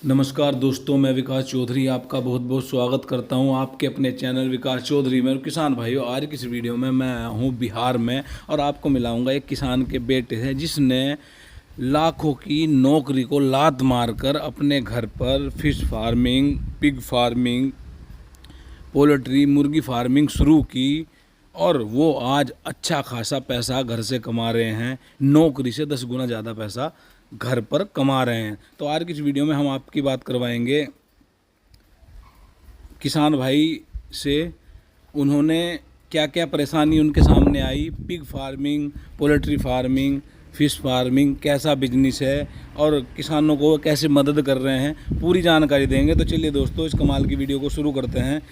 नमस्कार दोस्तों, मैं विकास चौधरी आपका बहुत बहुत स्वागत करता हूं आपके अपने चैनल विकास चौधरी में। और किसान भाइयों, आज की इस वीडियो में मैं हूं बिहार में और आपको मिलाऊंगा एक किसान के बेटे से जिसने लाखों की नौकरी को लात मारकर अपने घर पर fish farming, pig farming, poultry, मुर्गी फार्मिंग शुरू की और वो आज अच्छा खासा पैसा घर से कमा रहे हैं। नौकरी से 10 गुना ज़्यादा पैसा घर पर कमा रहे हैं। तो आज की इस वीडियो में हम आपकी बात करवाएंगे किसान भाई से। उन्होंने क्या क्या परेशानी उनके सामने आई, pig farming, poultry farming, fish farming कैसा बिजनेस है और किसानों को कैसे मदद कर रहे हैं, पूरी जानकारी देंगे। तो चलिए दोस्तों, इस कमाल की वीडियो को शुरू करते हैं।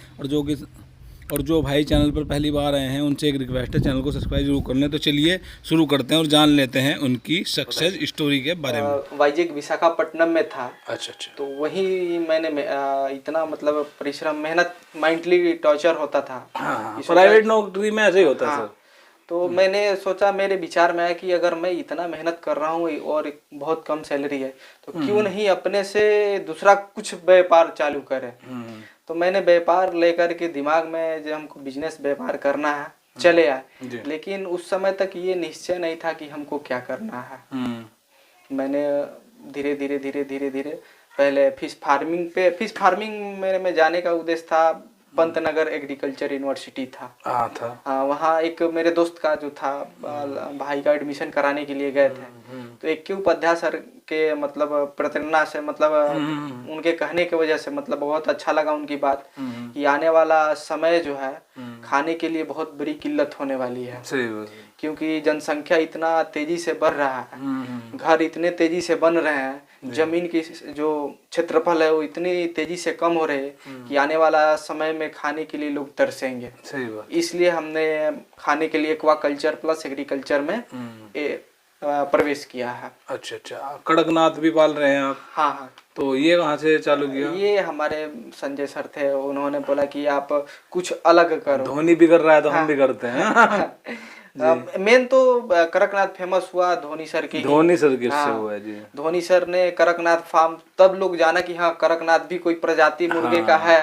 और जो भाई चैनल पर पहली बार आए हैं उनसे एक रिक्वेस्ट है, चैनल को सब्सक्राइब जरूर कर लें। तो चलिए शुरू करते हैं और जान लेते हैं उनकी सक्सेस स्टोरी के बारे में। वाईजेक विशाखापट्टनम में था। अच्छा अच्छा। तो वही मैंने इतना मतलब परिश्रम, मेहनत, मेंटली टॉर्चर होता था। हाँ, प्राइवेट नौकरी में ऐसे ही होता है। हाँ, तो मैंने सोचा, मेरे विचार में आया कि अगर मैं इतना मेहनत कर रहा हूँ और बहुत कम सैलरी है तो क्यों नहीं अपने से दूसरा कुछ व्यापार चालू करें। तो मैंने व्यापार लेकर के दिमाग में, जो हमको बिजनेस व्यापार करना है, चले आए। लेकिन उस समय तक ये निश्चय नहीं था कि हमको क्या करना है। मैंने धीरे धीरे धीरे धीरे धीरे पहले फिश फार्मिंग मेरे में जाने का उद्देश्य था। पंतनगर एग्रीकल्चर यूनिवर्सिटी था। हाँ, वहाँ एक मेरे दोस्त का जो था, भाई का एडमिशन कराने के लिए गए थे। तो एक के उपाध्याय सर के मतलब प्रेरणा से, मतलब उनके कहने की वजह से, मतलब बहुत अच्छा लगा उनकी बात कि आने वाला समय जो है खाने के लिए बहुत बड़ी किल्लत होने वाली है। क्योंकि जनसंख्या इतना तेजी से बढ़ रहा है, घर इतने तेजी से बन रहे हैं, जमीन की जो क्षेत्रफल है वो इतनी तेजी से कम हो रही है कि आने वाला समय में खाने के लिए लोग तरसेंगे। सही बात। इसलिए हमने खाने के लिए एक्वाकल्चर प्लस एग्रीकल्चर में प्रवेश किया है। अच्छा अच्छा, कड़कनाथ भी पाल रहे हैं आप? हाँ हाँ। तो ये कहाँ से चालू किया? ये हमारे संजय सर थे, उन्होंने बोला कि आप कुछ अलग करो। धोनी भी कर रहा है तो हम भी करते हैं। मेन तो कड़कनाथ फेमस हुआ धोनी सर की से हुआ है जी। धोनी सर ने कड़कनाथ फार्म, तब लोग जाना कि हाँ कड़कनाथ भी कोई प्रजाति मुर्गे का है।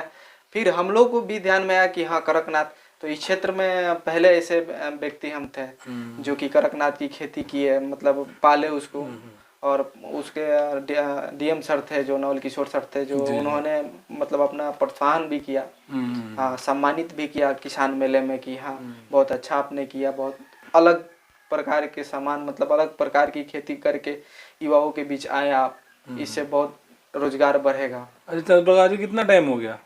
फिर हम लोग को भी ध्यान में आया कि हाँ कड़कनाथ, तो इस क्षेत्र में पहले ऐसे व्यक्ति हम थे जो कि कड़कनाथ की खेती किए, मतलब पाले उसको। और उसके डीएम सर थे, जो नवल किशोर सर थे, जो उन्होंने मतलब अपना प्रोत्साहन भी किया, हाँ, सम्मानित भी किया किसान मेले में कि हाँ बहुत अच्छा आपने किया, बहुत अलग प्रकार के सामान, मतलब अलग प्रकार की खेती करके युवाओं के बीच आए आप, इससे बहुत रोजगार बढ़ेगा। अच्छा प्रकाश जी, कितना टाइम हो गया?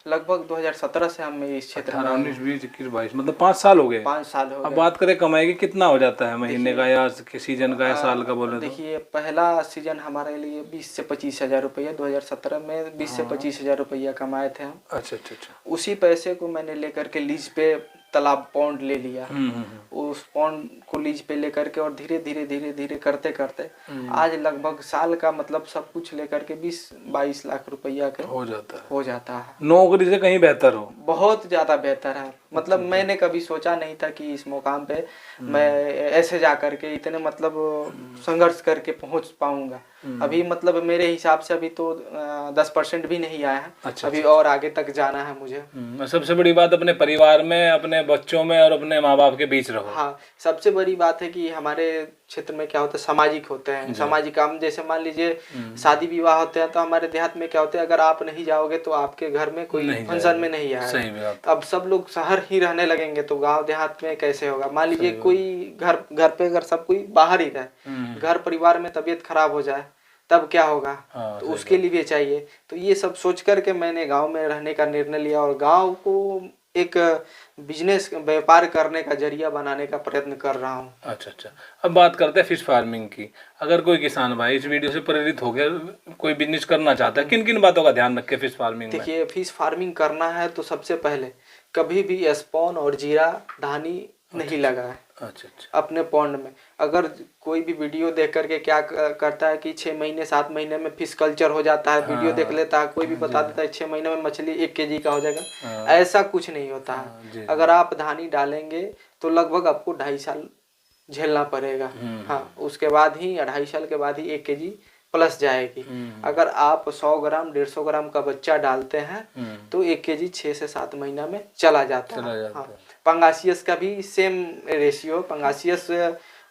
लगभग 2017 से हम इस क्षेत्र में 19, 20, 21, 22, मतलब 5 साल हो गए। 5 साल हो गए। अब बात करें कमाई की, कितना हो जाता है महीने का या सीजन का या साल का बोले तो? देखिए, पहला सीजन हमारे लिए 20 से 25 हजार रुपया, 2017 में 20 से 25 हजार रुपया कमाए थे हम। अच्छा अच्छा अच्छा। उसी पैसे को मैंने लेकर के लीज पे तालाब पौंड ले लिया। उस पौंड को लीज पे लेकर के और धीरे धीरे धीरे धीरे करते करते आज लगभग साल का मतलब सब कुछ लेकर के 20-22 लाख रुपया के हो जाता है। नौकरी से कहीं बेहतर हो, बहुत ज्यादा बेहतर है। मतलब मैंने कभी सोचा नहीं था कि इस मुकाम पे मैं ऐसे जा करके इतने मतलब संघर्ष करके पहुंच पाऊंगा। अभी मतलब मेरे हिसाब से अभी तो 10% भी नहीं आया है। अच्छा, अभी और आगे तक जाना है मुझे। सबसे बड़ी बात, अपने परिवार में, अपने बच्चों में और अपने माँ बाप के बीच रहो। हाँ, सबसे बड़ी बात है कि हमारे क्षेत्र में क्या होता है, सामाजिक होते हैं, सामाजिक काम। जैसे मान लीजिए शादी विवाह होते हैं तो हमारे देहात में क्या होता है, अगर आप नहीं जाओगे तो आपके घर में कोई फंक्शन में नहीं आएगा। अब सब लोग शहर ही रहने लगेंगे तो गांव देहात में कैसे होगा। मान लीजिए कोई घर पे अगर सब कोई बाहर ही रहे, घर परिवार में तबीयत खराब हो जाए तब क्या होगा। तो उसके लिए भी चाहिए। तो ये सब सोच करके मैंने गांव में रहने का निर्णय लिया और गांव को एक बिजनेस व्यापार करने का जरिया बनाने का प्रयत्न कर रहा हूँ। अच्छा अच्छा। अब बात करते हैं फिश फार्मिंग की। अगर कोई किसान भाई इस वीडियो से प्रेरित हो गया, कोई बिजनेस करना चाहता है, किन किन बातों का ध्यान रखे फिश फार्मिंग में? देखिए, फिश फार्मिंग करना है तो सबसे पहले कभी भी स्पॉन और जीरा धानी नहीं लगाए। अच्छा अच्छा। अपने पॉन्ड में अगर कोई भी वीडियो देख करके क्या करता है कि 6 महीने 7 महीने में फिश कल्चर हो जाता है, वीडियो देख लेता है, कोई भी बता देता है 6 महीने में मछली 1 केजी का हो जाएगा, ऐसा कुछ नहीं होता है। अगर आप धानी डालेंगे तो लगभग आपको 2.5 साल झेलना पड़ेगा। हाँ, उसके बाद ही 2.5 साल के बाद ही 1 केजी प्लस जाएगी। अगर आप 100 ग्राम 150 ग्राम का बच्चा डालते हैं तो 1 केजी 6 से 7 महीना में चला जाता है। हाँ, पंगासियस का भी सेम रेशियो। पंगासियस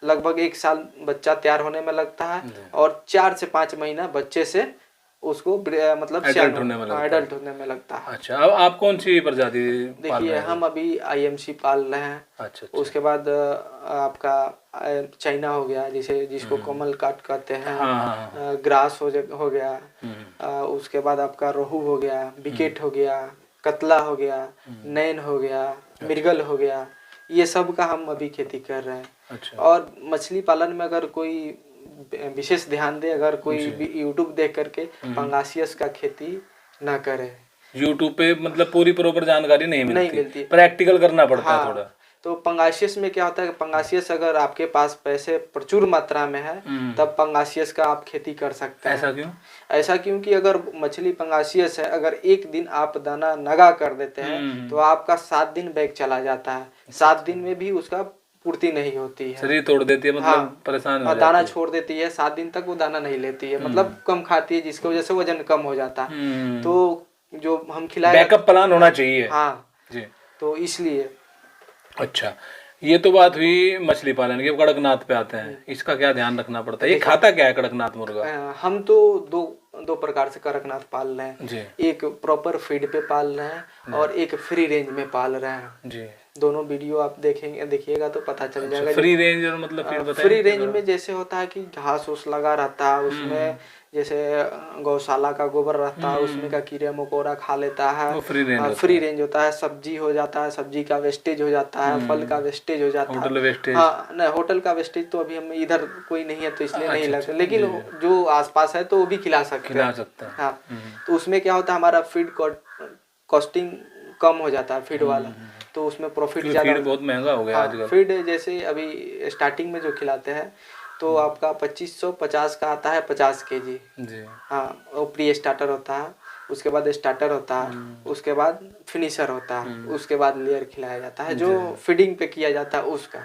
लगभग 1 साल बच्चा तैयार होने में लगता है और 4 से 5 महीना बच्चे से उसको मतलब एडल्ट होने में लगता है। अच्छा, अब आप कौन सी प्रजाति पाल रहे देखिए, हैं? हम अभी IMC पाल रहे हैं। अच्छा। उसके बाद आपका चाइना हो गया, जिसको कमल काट कहते हैं। हाँ। ग्रास हो गया। उसके बाद आपका रोहू हो गया, बिकेट हो गया, कतला हो गया, नैन हो गया, मृगल हो गया। ये सब का हम अभी खेती कर रहे हैं। अच्छा। और मछली पालन में अगर कोई विशेष ध्यान दे, अगर कोई यूट्यूब देख करके पंगासियस का खेती ना करे। यूट्यूब पे मतलब पूरी प्रॉपर जानकारी नहीं मिलती, प्रैक्टिकल करना पड़ता है थोड़ा। तो पंगासियस में क्या होता है, पंगासियस अगर आपके पास पैसे प्रचुर मात्रा में है तब पंगासियस का आप खेती कर सकते हैं। ऐसा क्यों? ऐसा क्योंकि अगर मछली पंगासियस है, अगर एक दिन आप दाना नगा कर देते हैं तो आपका 7 दिन बैग चला जाता है। 7 दिन में भी उसका पूर्ति नहीं होती है, शरीर तोड़ देती है, मतलब परेशान हो जाती है, दाना छोड़ देती है। 7 दिन तक वो दाना नहीं लेती है, मतलब कम खाती है, जिसकी वजह से वजन कम हो जाता है। तो जो हम खिलाए, बैकअप प्लान होना चाहिए। हाँ जी, तो इसलिए। अच्छा, ये तो बात हुई मछली पालन की। कड़कनाथ पे आते हैं, इसका क्या ध्यान रखना पड़ता है? ये खाता क्या है कड़कनाथ मुर्गा? हम तो दो प्रकार से कड़कनाथ पाल रहे हैं जी। एक प्रॉपर फीड पे पाल रहे हैं और एक फ्री रेंज में पाल रहे हैं जी। दोनों वीडियो आप देखिएगा तो पता चल जाएगा। फ्री रेंज और मतलब फीड बताइए। फ्री रेंज में जैसे होता है कि घास उस लगा रहता है, उसमें जैसे गौशाला का गोबर रहता है, उसमें का कीड़े मकोड़ा खा लेता है। फ्री रेंज होता है, सब्जी हो जाता है, सब्जी का वेस्टेज हो जाता है, फल का वेस्टेज हो जाता है, होटल वेस्टेज। हाँ नहीं, होटल का वेस्टेज तो अभी हम इधर कोई नहीं है तो इसलिए नहीं लगता, लेकिन जो आसपास है तो वो भी खिला सकते हैं। हाँ, तो उसमें क्या होता है, हमारा फीड कॉस्टिंग कम हो जाता है फीड वाला, तो उसमें प्रॉफिट ज्यादा। फीड बहुत महंगा हो गया आजकल। फीड जैसे अभी स्टार्टिंग में जो खिलाते हैं तो आपका 2550 का आता है 50 kg जी। हाँ, वो प्री स्टार्टर होता है, उसके बाद स्टार्टर होता है, उसके बाद फिनिशर होता है, उसके बाद लेयर खिलाया जाता है जो फीडिंग पे किया जाता है उसका।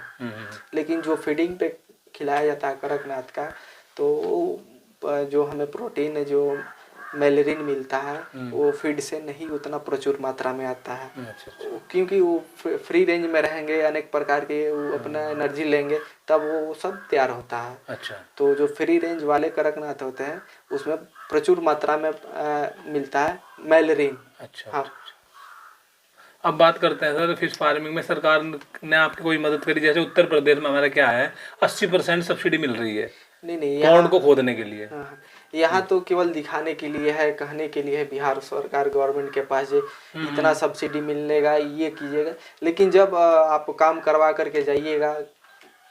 लेकिन जो फीडिंग पे खिलाया जाता है कड़कनाथ का, तो जो हमें प्रोटीन जो मेलेरिन मिलता है वो फीड से नहीं उतना प्रचुर मात्रा में आता है। क्योंकि वो फ्री रेंज में रहेंगे, अनेक प्रकार के वो अपना एनर्जी लेंगे, तब वो सब तैयार होता है। अच्छा। तो जो फ्री रेंज वाले कड़कनाथ होते हैं उसमें प्रचुर मात्रा में मिलता है मेलेरिन। अच्छा। हाँ। अब बात करते हैं सर, फिश फार्मिंग में सरकार ने आपकी कोई मदद करी? जैसे उत्तर प्रदेश में हमारा क्या है, 80% सब्सिडी मिल रही है नहीं पौंड को खोदने के लिए। यहाँ तो केवल दिखाने के लिए है, कहने के लिए है बिहार सरकार गवर्नमेंट के पास जो इतना सब्सिडी मिलेगा, ये कीजिएगा, लेकिन जब आप काम करवा करके जाइएगा,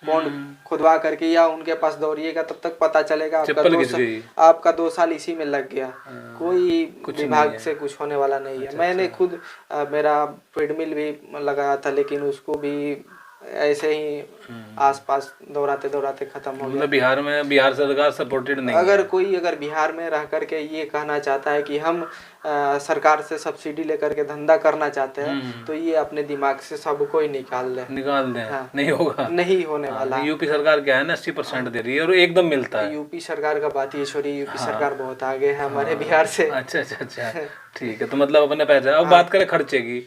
पौंड खुदवा करके या उनके पास दौड़िएगा, तब तक पता चलेगा आपका 2 साल इसी में लग गया। कोई विभाग से कुछ होने वाला नहीं है। मैंने खुद मेरा फीड मिल भी लगाया था, लेकिन उसको भी ऐसे ही आसपास दौड़ाते दौड़ाते खत्म हो गया। बिहार सरकार सपोर्टेड नहीं अगर बिहार में रह करके ये कहना चाहता है कि हम सरकार से सब्सिडी लेकर के धंधा करना चाहते हैं, तो ये अपने दिमाग से सबको ही निकाल दें। हाँ। नहीं होगा, नहीं होने वाला। यूपी सरकार क्या है ना, 80% दे रही है और एकदम मिलता है। यूपी सरकार का बात ही छोड़िए, यूपी सरकार बहुत आगे है हमारे बिहार से। अच्छा ठीक है। तो मतलब अपने पैसे। अब बात करें खर्चे की,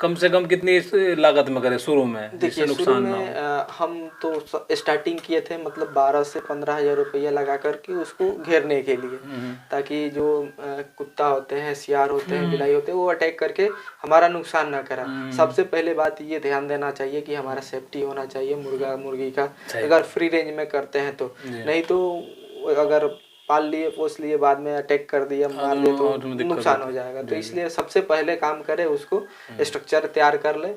कम से कम कितनी लागत में करें शुरू में? देखिए, शुरू में हम तो स्टार्टिंग किए थे, मतलब 12 से 15 हजार रुपया लगा करके उसको घेरने के लिए, ताकि जो कुत्ता होते हैं, सियार होते हैं, बिलाई होते हैं, वो अटैक करके हमारा नुकसान ना करा। सबसे पहले बात ये ध्यान देना चाहिए कि हमारा सेफ्टी होना चाहिए मुर्गा मुर्गी का, अगर फ्री रेंज में करते हैं तो। नहीं तो अगर पाल लिए पोस लिए, बाद में अटैक कर दिया, मार दिया, तो नुकसान हो जाएगा। तो इसलिए सबसे पहले काम करे, उसको स्ट्रक्चर तैयार कर ले।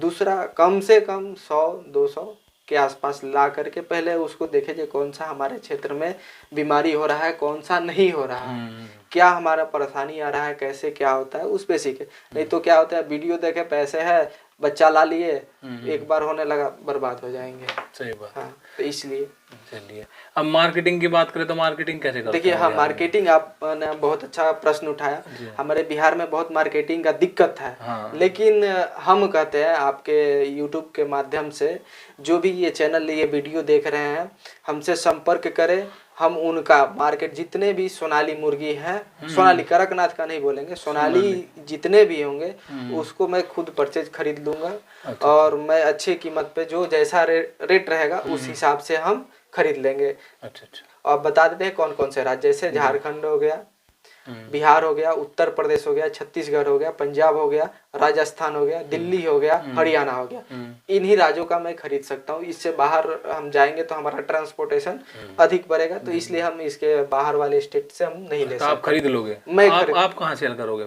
दूसरा, कम से कम 100-200 के आसपास ला करके पहले उसको देखे जो कौन सा हमारे क्षेत्र में बीमारी हो रहा है, कौन सा नहीं हो रहा है, क्या हमारा परेशानी आ रहा है, कैसे क्या होता है, उस पे सीखे। नहीं तो क्या होता है, वीडियो देखे, पैसे है, बच्चा ला लिए, एक बार होने लगा, बर्बाद हो जाएंगे। सही बात। हाँ, तो इसलिए। चलिए, अब मार्केटिंग की बात करें तो मार्केटिंग कैसे करते हैं? देखिए, हाँ, मार्केटिंग आपने बहुत अच्छा प्रश्न उठाया। हमारे बिहार में बहुत मार्केटिंग का दिक्कत है। हाँ। लेकिन हम कहते हैं आपके यूट्यूब के माध्यम से, जो भी ये चैनल ये वीडियो देख रहे हैं, हमसे संपर्क करें, हम उनका मार्केट जितने भी सोनाली मुर्गी है, सोनाली कड़कनाथ का नहीं बोलेंगे, सोनाली जितने भी होंगे उसको मैं खुद परचेज खरीद लूंगा। और मैं अच्छी कीमत पे जो जैसा रेट रहेगा उस हिसाब से हम खरीद लेंगे। अच्छा अच्छा। और बता देते हैं कौन कौन से राज्य, जैसे झारखंड हो गया, बिहार हो गया, उत्तर प्रदेश हो गया, छत्तीसगढ़ हो गया, पंजाब हो गया, राजस्थान हो गया, दिल्ली हो गया, हरियाणा हो गया, इन्हीं राज्यों का मैं खरीद सकता हूँ। इससे बाहर हम जाएंगे तो हमारा ट्रांसपोर्टेशन अधिक बढ़ेगा, तो इसलिए हम इसके बाहर वाले स्टेट से हम नहीं ले सकते। आप खरीद लोगे? मैं आप कहाँ सेल करोगे?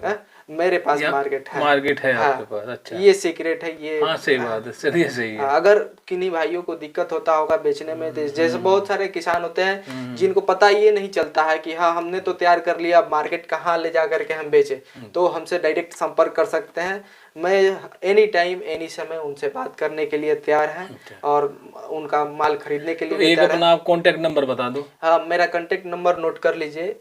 मेरे पास मार्केट है। मार्केट है आपके पास? अच्छा, ये सीक्रेट है ये। हाँ सही बात है, चलिए सही है। अगर किन्हीं भाइयों को दिक्कत होता होगा बेचने में, जैसे बहुत सारे किसान होते हैं जिनको पता ये नहीं चलता है कि हाँ हमने तो तैयार कर लिया, अब मार्केट कहाँ ले जा करके हम बेचे, तो हमसे डायरेक्ट संपर्क कर सकते हैं। मैं एनी टाइम एनी समय उनसे बात करने के लिए तैयार है और उनका माल खरीदने के लिए तो एक अपना आप कॉन्टेक्ट नंबर बता दो। हाँ, मेरा कॉन्टेक्ट नंबर नोट कर लीजिए,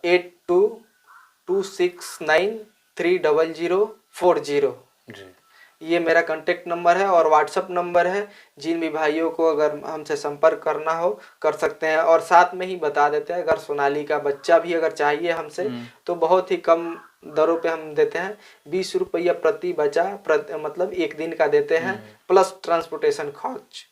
8226930040। ये मेरा कांटेक्ट नंबर है और व्हाट्सअप नंबर है। जिन भी भाइयों को अगर हमसे संपर्क करना हो कर सकते हैं। और साथ में ही बता देते हैं, अगर सोनाली का बच्चा भी अगर चाहिए हमसे तो बहुत ही कम दरों पे हम देते हैं। 20 रुपया प्रति बच्चा मतलब एक दिन का देते हैं, प्लस ट्रांसपोर्टेशन खर्च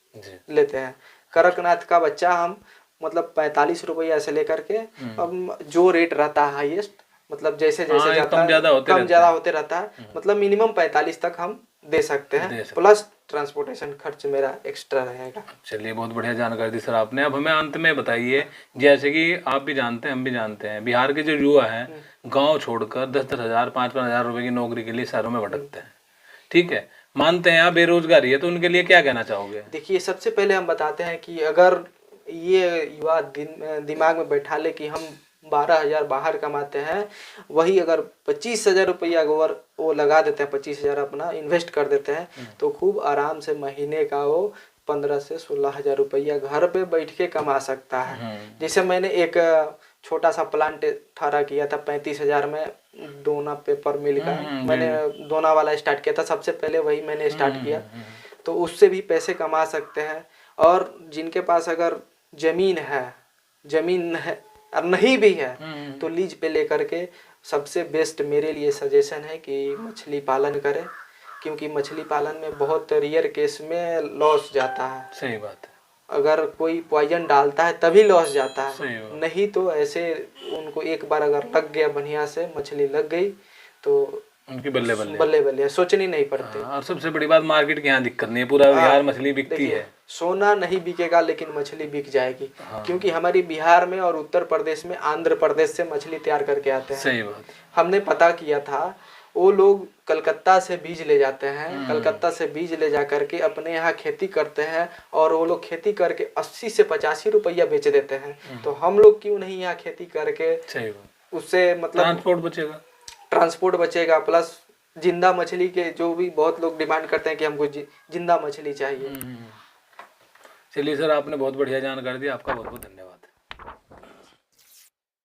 लेते हैं। कड़कनाथ का बच्चा हम मतलब 45 रुपया से लेकर के अब जो रेट रहता है हाईएस्ट, मतलब जैसे जैसे जाता है कम ज्यादा होते रहता है, मतलब मिनिमम 45 तक हम दे सकते हैं, प्लस ट्रांसपोर्टेशन खर्च मेरा एक्स्ट्रा रहेगा। चलिए बहुत बढ़िया जानकारी दी सर आपने। अब हमें अंत में बताइए, जैसे कि आप भी जानते हैं हम भी जानते हैं, बिहार के जो युवा हैं गांव छोड़कर 10-10 हज़ार 5-5 हज़ार रुपए की नौकरी के लिए शहरों में भटकते हैं, ठीक है, मानते हैं आप बेरोजगारी है, तो उनके लिए क्या कहना चाहोगे? देखिए, सबसे पहले हम बताते हैं कि अगर ये युवा दिमाग में बैठा ले कि हम 12,000 बाहर कमाते हैं, वही अगर 25,000 रुपया वो लगा देते हैं, 25,000 अपना इन्वेस्ट कर देते हैं, तो खूब आराम से महीने का वो 15 से 16,000 रुपया घर पे बैठ के कमा सकता है। जैसे मैंने एक छोटा सा प्लांट ठहरा किया था 35,000 में, डोना पेपर मिल का, मैंने डोना वाला स्टार्ट किया था, सबसे पहले वही मैंने स्टार्ट किया, तो उससे भी पैसे कमा सकते हैं। और जिनके पास अगर जमीन है और नहीं भी है तो लीज पे लेकर के, सबसे बेस्ट मेरे लिए सजेशन है कि मछली पालन करें, क्योंकि मछली पालन में बहुत रेयर केस में लॉस जाता है। सही बात है, अगर कोई पॉइजन डालता है तभी लॉस जाता है, नहीं तो ऐसे उनको एक बार अगर लग गया, बढ़िया से मछली लग गई तो उनकी बल्ले बल्ले सोचनी नहीं पड़ती। और सबसे बड़ी बात, मार्केट की यहाँ दिक्कत नहीं है, पूरा बिहार मछली बिकती है। सोना नहीं बिकेगा लेकिन मछली बिक जाएगी, क्योंकि हमारी बिहार में और उत्तर प्रदेश में आंध्र प्रदेश से मछली तैयार करके आते हैं। सही बात। हमने पता किया था, वो लोग कलकत्ता से बीज ले जाते हैं, कलकत्ता से बीज ले जा करके अपने यहाँ खेती करते हैं, और वो लोग खेती करके 80 से 85 रुपया बेच देते हैं। तो हम लोग क्यों नहीं यहाँ खेती करके, उससे मतलब ट्रांसपोर्ट बचेगा, प्लस जिंदा मछली के जो भी बहुत लोग डिमांड करते हैं कि हमको जिंदा मछली चाहिए। चलिए सर, आपने बहुत बढ़िया जानकारी दी, आपका बहुत बहुत धन्यवाद।